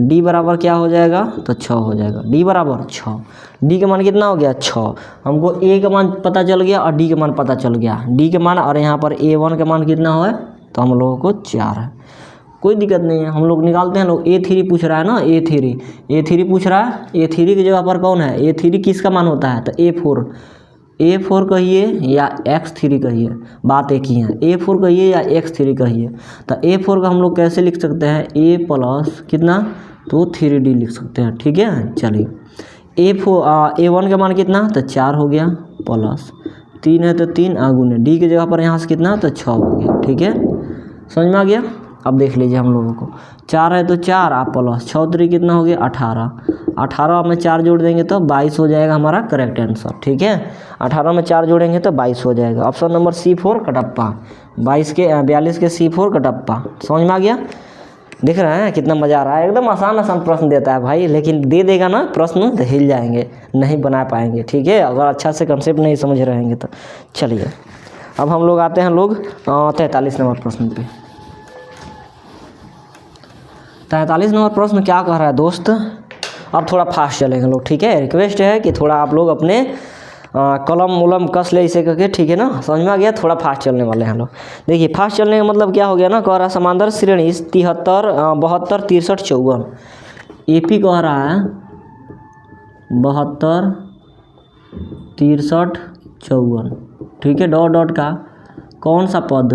D बराबर क्या हो जाएगा, तो 6 हो जाएगा। D बराबर 6, D का मान कितना हो गया 6। हमको A का मान पता चल गया और D का मान पता चल गया, D के मान, और यहाँ पर A1 का मान कितना हो है, तो हम लोगों को 4 है, कोई दिक्कत नहीं है, हम लोग निकालते हैं। लोग A3 पूछ रहा है ना, A3 पूछ रहा है। A3 की जगह पर कौन है, A3 किसका मान होता है, तो A4 कहिए या X3 कहिए, बात एक ही है। A4 कहिए या X3 कहिए, तो A4 का हम लोग कैसे लिख सकते हैं, A प्लस कितना, तो 3D लिख सकते हैं, ठीक है। चलिए A1 का मान कितना, तो 4 हो गया, प्लस 3 है तो 3 आगुने, D की जगह पर यहाँ से कितना, तो 6 हो गया, ठीक है, समझ में आ गया। अब देख लीजिए हम लोगों को 4 है तो 4 आप प्लस 6 3 कितना हो गया 18, 18 में 4 जोड़ देंगे तो 22 हो जाएगा हमारा करेक्ट आंसर, ठीक है। 18 में 4 जोड़ेंगे तो 22 हो जाएगा। ऑप्शन नंबर C4 कटप्पा, 42 के C4 कटप्पा, समझ में आ गया। देख रहे हैं कितना मज़ा आ रहा है, एकदम आसान प्रश्न देता है भाई, लेकिन दे देगा ना प्रश्न तो हिल जाएंगे, नहीं बना पाएंगे, ठीक है, अगर अच्छा से कंसेप्ट नहीं समझ रहेंगे तो। चलिए अब हम लोग आते हैं 43 नंबर प्रश्न पे। 43 नंबर प्रश्न क्या कह रहा है दोस्त, अब थोड़ा फास्ट चलेंगे लोग, ठीक है। रिक्वेस्ट है कि थोड़ा आप लोग अपने कलम उलम कस ले इसे करके, ठीक है ना, समझ में आ गया। थोड़ा फास्ट चलने वाले हैं लोग। देखिए फास्ट चलने का मतलब क्या हो गया ना, कह रहा है समांतर श्रेणी 73 72 63 54, AP कह रहा है 72 63 54, ठीक है। डॉट डॉट का कौन सा पद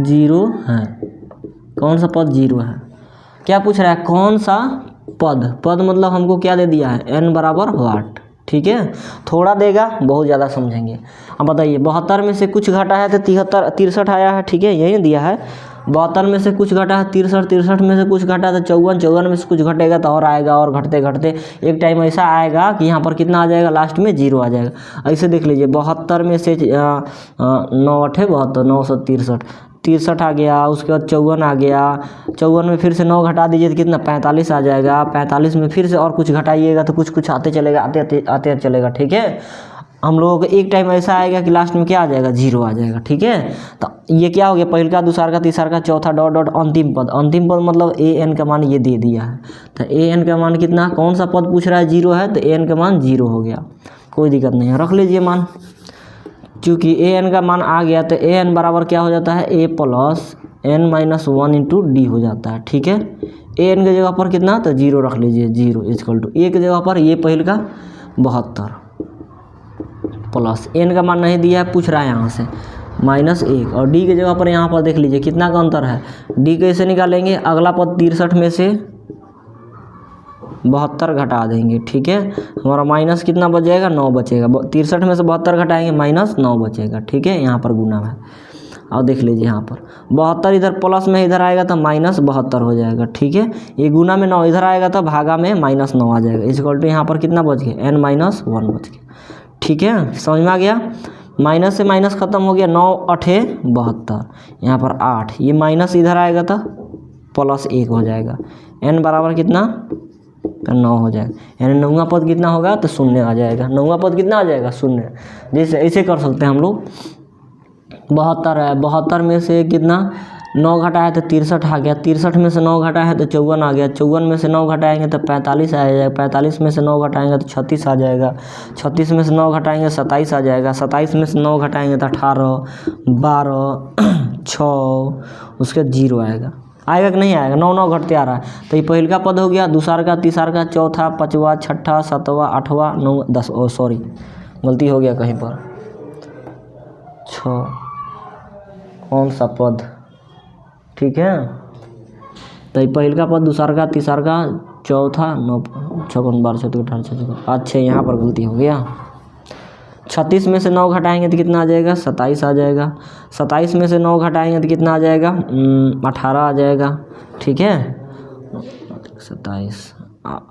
0 है, कौन सा पद 0 है, क्या पूछ रहा है, कौन सा पद मतलब हमको क्या दे दिया है, n बराबर वाट, ठीक है। थोड़ा देगा बहुत ज़्यादा समझेंगे। अब बताइए 72 में से कुछ घटा है तो 63 आया है, ठीक है, यही दिया है। 72 में से कुछ घटा है 63 में से कुछ घटा तो 54 में से कुछ घटेगा तो और आएगा, और घटते घटते एक टाइम ऐसा आएगा कि यहाँ पर कितना आ जाएगा, लास्ट में 0 आ जाएगा। ऐसे देख लीजिए 72 में से 9 8 72 963 63 आ गया, उसके बाद 54 आ गया, 54 में फिर से 9 घटा दीजिए तो कितना 45 आ जाएगा, 45 में फिर से और कुछ घटाइएगा तो कुछ आते चलेगा, आते चलेगा, ठीक है। हम लोगों को एक टाइम ऐसा आएगा कि लास्ट में क्या आ जाएगा, 0 आ जाएगा, ठीक है। तो ये क्या हो गया, पहल का, दूसरा का, तीसरा का, चौथा, डॉट डॉट अंतिम पद मतलब an का मान ये दे दिया है। तो an का मान कितना, कौन सा पद पूछ रहा है, 0 है, तो an का मान 0 हो गया, कोई दिक्कत नहीं है, रख लीजिए मान। चूँकि an का मान आ गया तो an बराबर क्या हो जाता है, a plus n minus 1 into D हो जाता है, ठीक है। an की जगह पर कितना, तो 0 रख लीजिए, 0 इजकल टू a की जगह पर ये पहल का 72 प्लस n का मान नहीं दिया है, पूछ रहा है यहाँ से -1, और d की जगह पर यहाँ पर देख लीजिए कितना का अंतर है, d कैसे निकालेंगे, अगला पद 63 में से 72 घटा देंगे, ठीक है। हमारा माइनस कितना बच जाएगा, 9 बचेगा, 63 में से 72 घटाएंगे -9 बचेगा, ठीक है। यहाँ पर गुना है, और देख लीजिए यहाँ पर 72 इधर प्लस में इधर आएगा तो -72 हो जाएगा, ठीक है। ये गुना में 9 इधर आएगा तो भागा में -9 आ जाएगा, इक्वल टू यहाँ पर कितना बच गया, n-1 बच गया, ठीक है, समझ में आ गया। माइनस से माइनस खत्म हो गया, 9 8 72, यहाँ पर 8, ये माइनस इधर आएगा तो +1 हो जाएगा, n बराबर कितना, तो 9 हो जाएगा, यानी 9वां पद कितना होगा, तो 0 आ जाएगा। 9वां पद कितना आ जाएगा, 0। जैसे ऐसे कर सकते हैं हम लोग, 72 है, 72 में से कितना 9 घटा है तो 63 आ गया, 63 में से 9 घटा है तो 54 आ गया, 54 में से 9 घटाएंगे तो 45 आ जाएगा, 45 में से 9 घटाएंगे तो 36 आ जाएगा, 36 में से 9 घटाएंगे 27 आ जाएगा, 27 में से 9 घटाएंगे तो 18 12 6, उसके 0 आएगा कि नहीं आएगा, 9 9 घटते आ रहा है। तो ये पहल का पद हो गया, दूसरा का, तीसरा का, चौथा, पाँचवा, छठा, सातवां, आठवां, 9 10, सॉरी गलती हो गया कहीं पर, 6 कौन सा पद, ठीक है। तो पहल का पद, दूसरा का, तीसरा का, चौथा 9 56 12 34 18 56। अच्छा यहाँ पर गलती हो गया। 36 में से 9 घटाएंगे तो कितना आ जाएगा? 27 आ जाएगा। 27 में से 9 घटाएंगे तो कितना आ जाएगा? 18 आ जाएगा। ठीक है, 27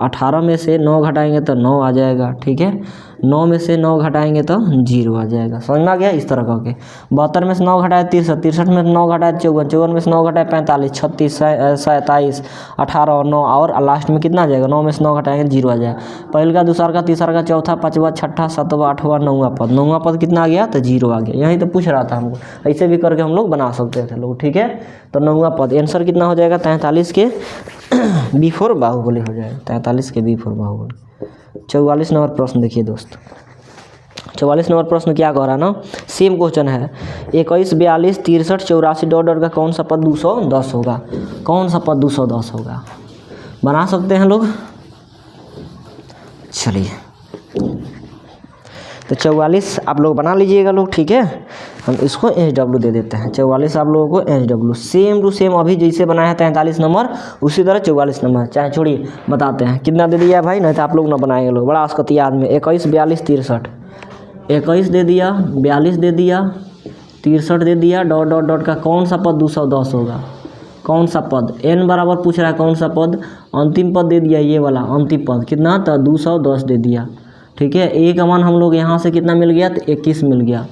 18 में से 9 घटाएंगे तो 9 आ जाएगा। ठीक है, 9 में से 9 घटाएंगे तो 0 आ जाएगा। समझ में आ गया? इस तरह करके 72 में से 9 घटाए 63, 63 में से 9 घटाए 54, 54 में से 9 घटाए 45, 36 27 18 और 9 और लास्ट में कितना आ जाएगा? 9 में से 9 घटाएंगे 0 आ जाएगा। पहले का, दूसरा का, तीसरा का, चौथा, पाँचवा, छठा, सातवां, आठवां, 9वां पद। 9वां पद कितना आ गया? तो 0 आ गया। यही तो पूछ रहा था हमको, ऐसे भी करके हम लोग बना सकते थे लोग। ठीक है, तो 9वां पद आंसर कितना हो जाएगा? 43 के B4 बाहुबली हो जाएगा। 43 के B4 बाहुबली। 44 नंबर प्रश्न देखिए दोस्त। 44 नंबर प्रश्न क्या कह रहा है ना, सेम क्वेश्चन है। 21 42 63 84 डॉट का कौन सा पद 210 होगा? कौन सा पद 210 होगा? बना सकते हैं लोग। चलिए, तो 44 आप लोग बना लीजिएगा लोग। ठीक है, हम इसको HW दे देते हैं। 44 आप लोगों को HW सेम टू सेम अभी जैसे बनाया है 43 नंबर, उसी तरह 44 नंबर। चाहे छोड़िए, बताते हैं कितना दे दिया भाई, नहीं तो आप लोग ना बनाएंगे लोग, बड़ा आस्कत याद में। 21 42 63, 21 दे दिया, 42 दे दिया, 63 दे दिया, डॉट डॉट डॉट का कौन सा पद 210 होगा? कौन सा पद? n बराबर पूछ रहा है कौन सा पद? अंतिम पद दे दिया, ये वाला अंतिम पद कितना? तो 210 दे दिया। ठीक है, a का मान हम लोग यहाँ से कितना मिल गया? तो 21 मिल गया।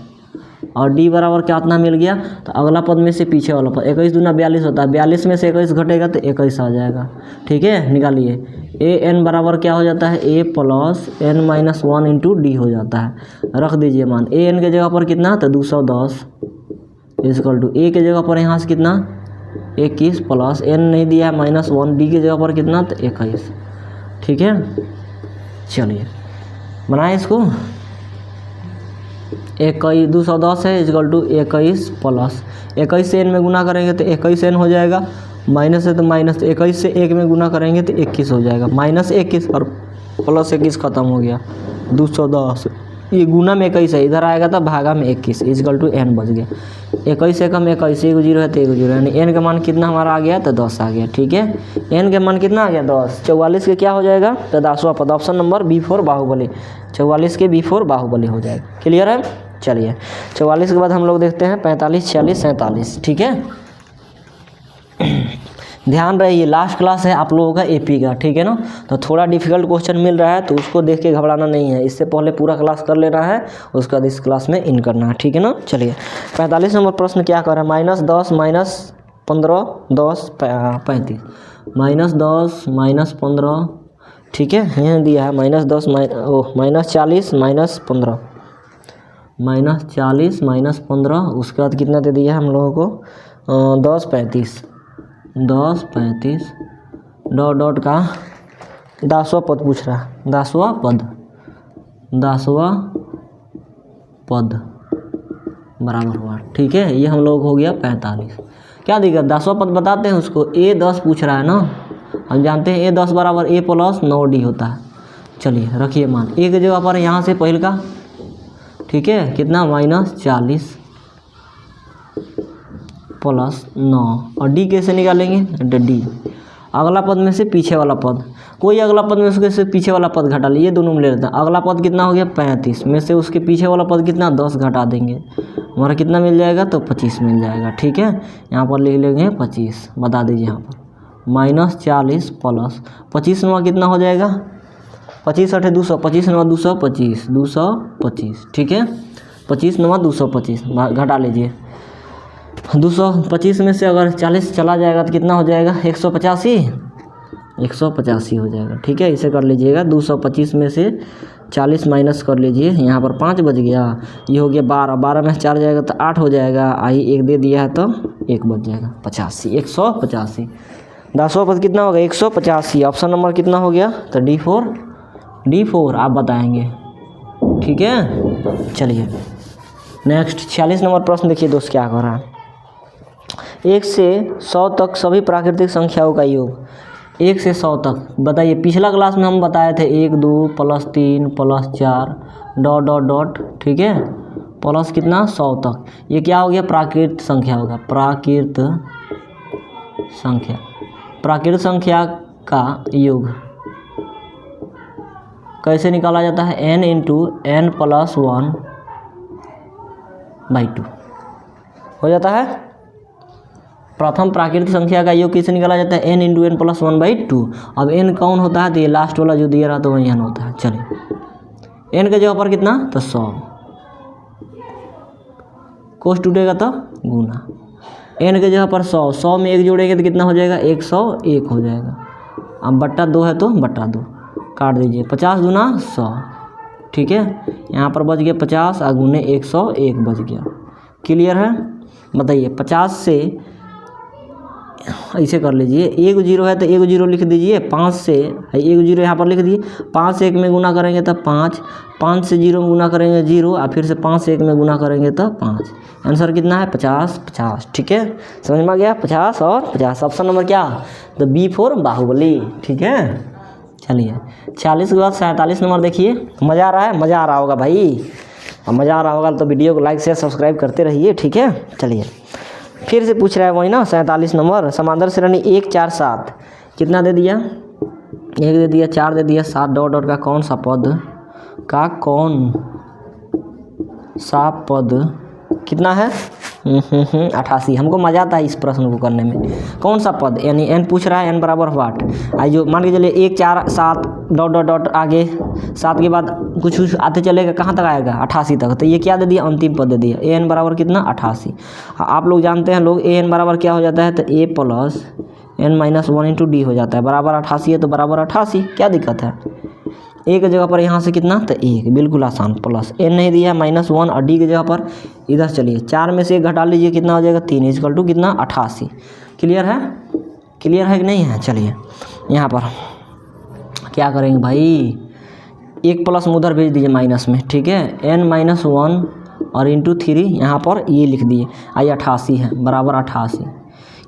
और d बराबर कितना मिल गया? तो अगला पद में से पीछे वाला पद। 21 दूना 42 होता है, 42 में से 21 घटेगा तो 21 आ जाएगा। ठीक है, निकालिए। a n बराबर क्या हो जाता है? a plus n minus 1 into D हो जाता है। रख दीजिए मान। a n के जगह पर कितना? तो 210 इजकल टू a के जगह पर यहाँ से कितना? 21 प्लस n नहीं दिया है -1, d के जगह पर कितना? तो 21। ठीक है, चलिए बनाए इसको। 21 210 है इजकल टू 21 प्लस 21 से n में गुना करेंगे तो 21n हो जाएगा, माइनस है तो माइनस, 21 से 1 में गुना करेंगे तो 21 हो जाएगा, -21 और प्लस 21 खत्म हो गया। 210 ये गुना में 21 है, इधर आएगा तो भागा में 21 इजकल टू n बच गया। 21 से कम 21, 1 0 है तो 1 0, यानी n का मान कितना हमारा आ गया? तो 10 आ गया। ठीक है, n का मान कितना आ गया? 10। 44 के क्या हो जाएगा? तो 10वां पद, ऑप्शन नंबर B4 बाहुबली। 44 के B4 बाहुबली हो जाएगा। क्लियर है? चलिए, 44 के बाद हम लोग देखते हैं 45 46 47। ठीक है, ध्यान रहिए, लास्ट क्लास है आप लोगों का AP का। ठीक है ना, तो थोड़ा डिफिकल्ट क्वेश्चन मिल रहा है तो उसको देख के घबराना नहीं है, इससे पहले पूरा क्लास कर लेना है, उसके बाद इस क्लास में इन करना है। ठीक है ना, चलिए 45 नंबर प्रश्न क्या कर रहा है? -10 -15 10 35, -10 -15। ठीक है, यहाँ दिया है -10 -40 -15, -40 -15। उसके बाद कितना दे दिया है हम लोगों को? 10 35 डॉट डॉट का 10वां पद पूछ रहा है। 10वां पद बराबर हुआ। ठीक है, ये हम लोग हो गया 45। क्या दिक्कत? 10वां पद बताते हैं उसको। A10 पूछ रहा है ना, हम जानते हैं A10 बराबर a प्लस 9d होता है। चलिए रखिए मान, a की जगह पर यहाँ से पहले का, ठीक है, कितना? -40 प्लस 9, और d कैसे निकालेंगे? d अगला पद में से पीछे वाला पद, कोई अगला पद में उसके से पीछे वाला पद घटा लीजिए, दोनों में ले लेते हैं। अगला पद कितना हो गया? 35 में से उसके पीछे वाला पद कितना? 10 घटा देंगे, हमारा कितना मिल जाएगा? तो 25 मिल जाएगा। ठीक है, यहाँ पर लिख लेंगे 25, बता दीजिए यहाँ पर -40 प्लस 25 नवा कितना हो जाएगा? 25 8 200, 25 नवा 225 225। ठीक है, 25 नवा 225 घटा लीजिए। 225 में से अगर 40 चला जाएगा तो कितना हो जाएगा? 185 हो जाएगा। ठीक है, इसे कर लीजिएगा। 225 में से 40 माइनस कर लीजिए, यहाँ पर 5 बच गया, ये हो गया 12, 12 में से 4 जाएगा तो 8 हो जाएगा, आई 1 दे दिया है तो 1 बच जाएगा, 85 185। 10वां पद कितना होगा? 185। ऑप्शन नंबर कितना हो गया? तो D4 आप बताएंगे। ठीक है, चलिए नेक्स्ट 46 नंबर प्रश्न देखिए दोस्त क्या कर रहा है। 1 से 100 तक सभी प्राकृतिक संख्याओं का योग। 1 से 100 तक बताइए, पिछला क्लास में हम बताए थे 1 2 + 3 + 4 डॉट डॉट डॉट, ठीक है, प्लस कितना? 100 तक। ये क्या हो गया? प्राकृत संख्या होगा। प्राकृत संख्या का योग कैसे निकाला जाता है, n इंटू एन प्लस 1/2 हो जाता है। प्रथम प्राकृतिक संख्या का योग किसे निकाला जाता है, n इंटू एन प्लस 1/2। अब n कौन होता है, तो ये लास्ट वाला जो दिया रहा तो वही n होता है। चलिए n के जगह पर कितना, तो 100, कोस टूटेगा तो गुना, n के जगह पर 100 में 1 जोड़ेंगे तो कितना हो जाएगा, 101 हो जाएगा। अब बट्टा 2 है तो बट्टा 2 काट दीजिए, 50 दूना 100, ठीक है। यहाँ पर बच गया 50 और गुने 101 बच गया। क्लियर है, बताइए 50 से ऐसे कर लीजिए, 1 0 है तो 1 0 लिख दीजिए, 5 से 1 0 यहाँ पर लिख दिए, 5 से 1 में गुना करेंगे तो 5, 5 से 0 में गुना करेंगे 0 और फिर से 5 से 1 में गुना करेंगे तो 5। आंसर कितना है, 50 50, ठीक है, समझ में आ गया, 50 और 50। ऑप्शन नंबर क्या, तो बी फॉर बाहुबली, ठीक है। चलिए 40 के बाद 47 नंबर देखिए। मज़ा आ रहा है, मज़ा आ रहा होगा भाई, और मज़ा आ रहा होगा तो वीडियो को लाइक शेयर सब्सक्राइब करते रहिए, ठीक है। चलिए फिर से पूछ रहा है वही ना, 47 नंबर, समांतर श्रेणी 1 4 7 कितना दे दिया, 1 दे दिया, 4 दे दिया, 7 डॉट डॉट का कौन सा पद कितना है, 88। हमको मज़ा आता है इस प्रश्न को करने में। कौन सा पद, यानी n पूछ रहा है, n बराबर वाट। आई जो मान के चलिए 1 4 7 डॉट डॉट डॉट आगे 7 के बाद कुछ आते चलेगा, कहाँ तक आएगा, 88 तक। तो ये क्या दे दिया, अंतिम पद दे दिया, a n बराबर कितना, 88। आप लोग जानते हैं लोग, a n बराबर क्या हो जाता है, तो a plus n minus 1 into D हो जाता है, बराबर 88 है तो बराबर 88, क्या दिक्कत है। ए की जगह पर यहाँ से कितना, तो 1, बिल्कुल आसान, प्लस n नहीं दिया -1 और डी की जगह पर इधर चलिए 4 में से 1 घटा लीजिए, कितना हो जाएगा, 3 इक्वल टू कितना, 88। क्लियर है, क्लियर है कि नहीं है। चलिए यहाँ पर क्या करेंगे भाई, 1 प्लस उधर भेज दीजिए माइनस में, ठीक है, n-1 और इंटू 3 यहाँ पर ये लिख दिए, आई 88 है, बराबर 88।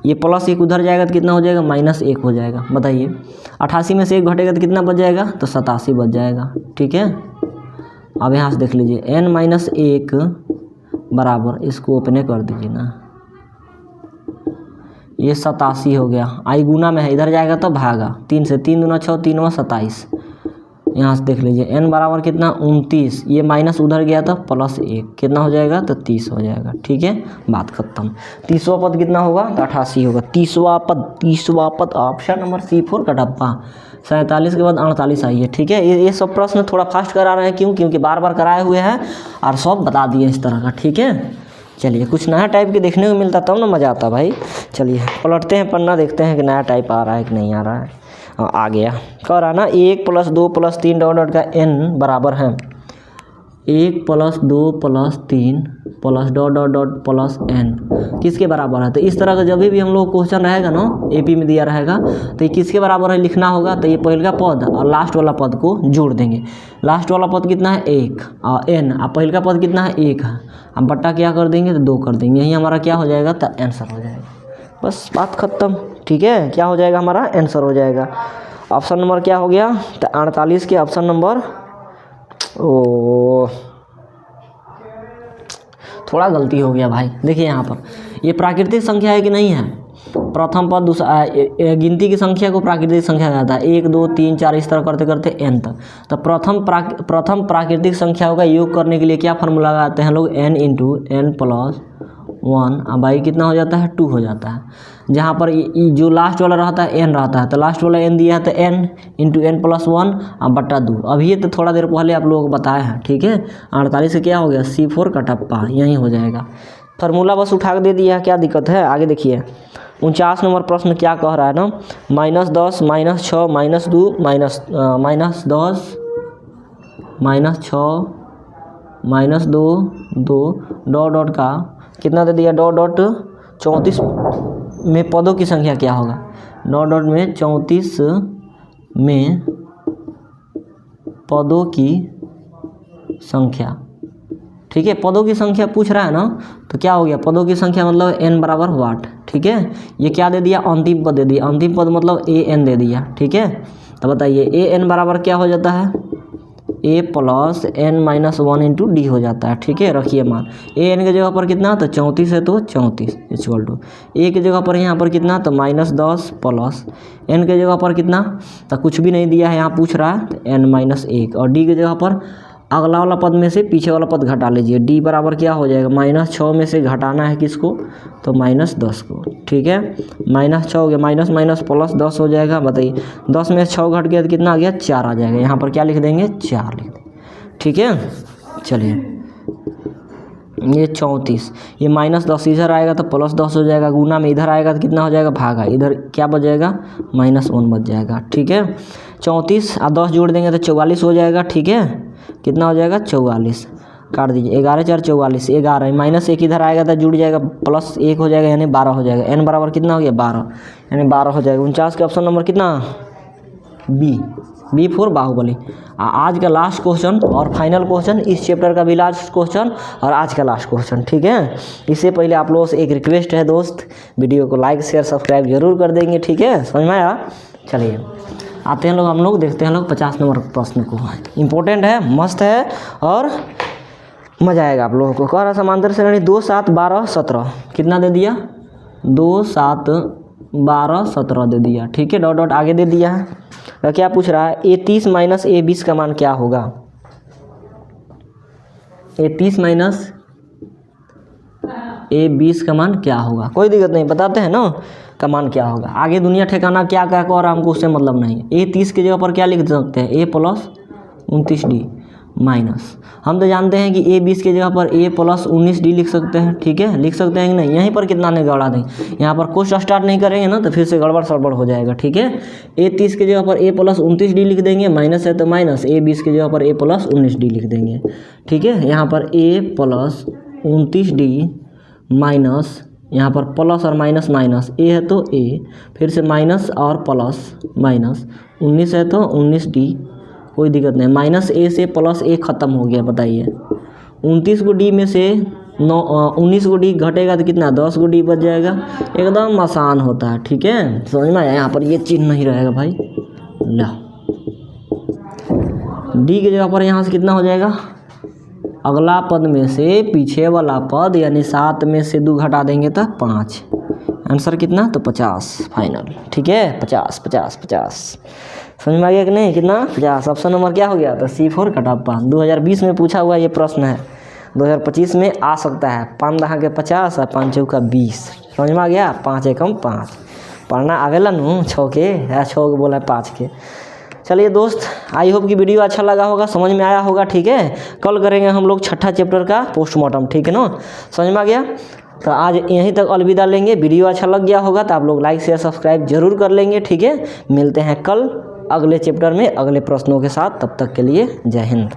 ये प्लस 1 उधर जाएगा तो कितना हो जाएगा, -1 हो जाएगा। बताइए 88 में से 1 घटेगा तो कितना बच जाएगा, तो 87 बच जाएगा, ठीक है। अब यहाँ से देख लीजिए n-1 बराबर, इसको ओपने कर दीजिए ना, ये 87 हो गया, आई गुना में है, इधर जाएगा तो भागा, 3 से 3 दूना 6, 3 × 27। यहाँ से देख लीजिए n बराबर कितना, 29, ये माइनस उधर गया था +1, कितना हो जाएगा, तो 30 हो जाएगा, ठीक है, बात खत्म। 30वां पद कितना होगा, तो 88 होगा। 30वां पद ऑप्शन नंबर C4 का डब्बा। 47 के बाद 48 आई है, ठीक है। ये सब प्रश्न थोड़ा फास्ट करा रहे हैं, क्यों, क्योंकि बार बार कराए हुए हैं और सब बता दिए इस तरह का, ठीक है। चलिए कुछ नया टाइप के देखने को मिलता तब ना मज़ा आता भाई। चलिए पलटते हैं पन्ना, देखते हैं कि नया टाइप आ रहा है कि नहीं आ रहा है। आ गया, कह रहा ना 1 + 2 + 3 डॉट डॉट का n बराबर है 1 + 2 + 3 + dot dot dot plus n किसके बराबर है। तो इस तरह का जब भी हम लोग क्वेश्चन रहेगा ना, AP में दिया रहेगा, तो ये किसके बराबर है लिखना होगा। तो ये पहले का पद और लास्ट वाला पद को जोड़ देंगे। लास्ट वाला पद कितना है, 1 और n, और पहले का पद कितना है, 1 है। अब बट्टा क्या कर देंगे, तो 2 कर देंगे, यही हमारा क्या हो जाएगा, तो आंसर हो जाएगा। बस बात ख़त्म, ठीक है। क्या हो जाएगा, हमारा आंसर हो जाएगा। ऑप्शन नंबर क्या हो गया, तो 48 के ऑप्शन नंबर, ओ थोड़ा गलती हो गया भाई। देखिए यहाँ पर ये प्राकृतिक संख्या है कि नहीं है। प्रथम पद दूसरा गिनती की संख्या को प्राकृतिक संख्या कहता है। 1 2 3 4 इस तरह करते करते n तक। तो प्रथम प्राकृतिक संख्याओं का योग करने के लिए क्या फार्मूला लगाते हैं लोग, n × n + 1 अब भाई कितना हो जाता है, 2 हो जाता है। जहाँ पर जो लास्ट वाला रहता है n रहता है, तो लास्ट वाला n दिया है तो n × n + 1 अब बट्टा 2। अभी ये तो थोड़ा देर पहले आप लोगों को बताया है, ठीक है। 48 से क्या हो गया, C4 का टप्पा, यही हो जाएगा। फार्मूला बस उठा के दे दिया, क्या दिक्कत है। आगे देखिए 49 नंबर प्रश्न क्या कह रहा है ना, -10 -6 -2 -10 -6 -2 डॉट डॉट का कितना दे दिया, डॉट डॉट 34 में पदों की संख्या क्या होगा, डॉट डॉट में 34 में पदों की संख्या, ठीक है। पदों की संख्या पूछ रहा है ना, तो क्या हो गया, पदों की संख्या मतलब n बराबर वाट, ठीक है। ये क्या दे दिया, अंतिम पद दे दिया, अंतिम पद मतलब an दे दिया, ठीक है। तो बताइए an बराबर क्या हो जाता है, A plus N minus 1 into D हो जाता है। ठीक है, रखिए मान ए एन के जगह पर कितना तो 34 है तो 34 इक्वल टू ए के जगह पर यहाँ पर कितना तो -10 प्लस एन के जगह पर कितना तो कुछ भी नहीं दिया है, यहाँ पूछ रहा है तो n-1 और डी के जगह पर अगला वाला पद में से पीछे वाला पद घटा लीजिए। डी बराबर क्या हो जाएगा -6 में से घटाना है किसको तो -10 को। ठीक है, -6 हो गया, माइनस माइनस प्लस 10 हो जाएगा। बताइए 10 में से 6 घट गया तो कितना आ गया 4 आ जाएगा। यहाँ पर क्या लिख देंगे 4 लिख देंगे। ठीक है, चलिए ये 34 ये -10 इधर आएगा तो +10 हो जाएगा, गुना में इधर आएगा तो कितना हो जाएगा भागा, इधर क्या बच जाएगा -1 बच जाएगा। ठीक है, 34 और 10 जोड़ देंगे तो 44 हो जाएगा। ठीक है, कितना हो जाएगा 44 काट दीजिए, 11 4 44 11 -1 इधर आएगा तो जुड़ जाएगा +1 हो जाएगा यानी 12 हो जाएगा। n बराबर कितना हो गया 12 यानी 12 हो जाएगा। 49 का ऑप्शन नंबर कितना बी फॉर बाहुबली। आज का लास्ट क्वेश्चन और फाइनल क्वेश्चन, इस चैप्टर का भी लास्ट क्वेश्चन और आज का लास्ट क्वेश्चन। ठीक है, इससे पहले आप लोगों से एक रिक्वेस्ट है दोस्त, वीडियो को लाइक शेयर सब्सक्राइब जरूर कर देंगे। ठीक है, समझ में आया। चलिए आते हैं हम लोग देखते हैं 50 नंबर प्रश्न को। इम्पोर्टेंट है, मस्त है और मज़ा आएगा आप लोगों को। कह रहा समांतर श्रेणी 2 7 12 17 कितना दे दिया 2 7 12 17 दे दिया। ठीक है, डॉट डॉट आगे दे दिया है। तो क्या पूछ रहा है A30 माइनस A20 का मान क्या होगा। A30 माइनस A20 का मान क्या होगा, कोई दिक्कत नहीं, बताते हैं ना का मान क्या होगा। आगे दुनिया ठिकाना क्या क्या कर रहा हमको उससे मतलब नहीं है। A30 की जगह पर क्या लिख सकते हैं A प्लस 29D माइनस, हम तो जानते हैं कि A20 की जगह पर A प्लस 19D लिख सकते हैं। ठीक है, लिख सकते हैं कि नहीं, यहीं पर कितना नहीं गड़ा दें, यहाँ पर कुछ स्टार्ट नहीं करेंगे ना तो फिर से गड़बड़ सड़बड़ हो जाएगा। ठीक है, A30 की जगह पर A प्लस 29D लिख देंगे, माइनस है तो माइनस, A20 की जगह पर A प्लस 19D लिख देंगे। ठीक है, यहाँ पर A प्लस 29D माइनस, यहाँ पर प्लस और माइनस माइनस, ए है तो ए, फिर से माइनस और प्लस माइनस, 19 है तो 19D, कोई दिक्कत नहीं, माइनस ए से प्लस ए ख़त्म हो गया। बताइए 29 को डी में से 19 को डी घटेगा तो कितना 10 को डी बच जाएगा, एकदम आसान होता है। ठीक है, समझ में आया। यहाँ पर ये चिन्ह नहीं रहेगा भाई, ला डी की जगह पर यहाँ से कितना हो जाएगा, अगला पद में से पीछे वाला पद यानी 7 में से 2 घटा देंगे तो 5, आंसर कितना तो 50 फाइनल। ठीक है, 50 50 50 समझ में आ गया कि नहीं, कितना 50। ऑप्शन नंबर क्या हो गया तो C4 कटप्पा। 2020 में पूछा हुआ ये प्रश्न है, 2025 में आ सकता है। 5 दहा के 50 और 5 चौका 20, समझ में आ गया। 5 एकम 5 पढ़ना आवेला नू, 6 के या 6 के बोला 5 के। चलिए दोस्त, आई होप कि वीडियो अच्छा लगा होगा, समझ में आया होगा। ठीक है, कल करेंगे हम लोग 6ठा चैप्टर का पोस्टमार्टम। ठीक है ना, समझ में आ गया। तो आज यहीं तक अलविदा लेंगे। वीडियो अच्छा लग गया होगा तो आप लोग लाइक शेयर सब्सक्राइब जरूर कर लेंगे। ठीक है, मिलते हैं कल अगले चैप्टर में अगले प्रश्नों के साथ, तब तक के लिए जय हिंद।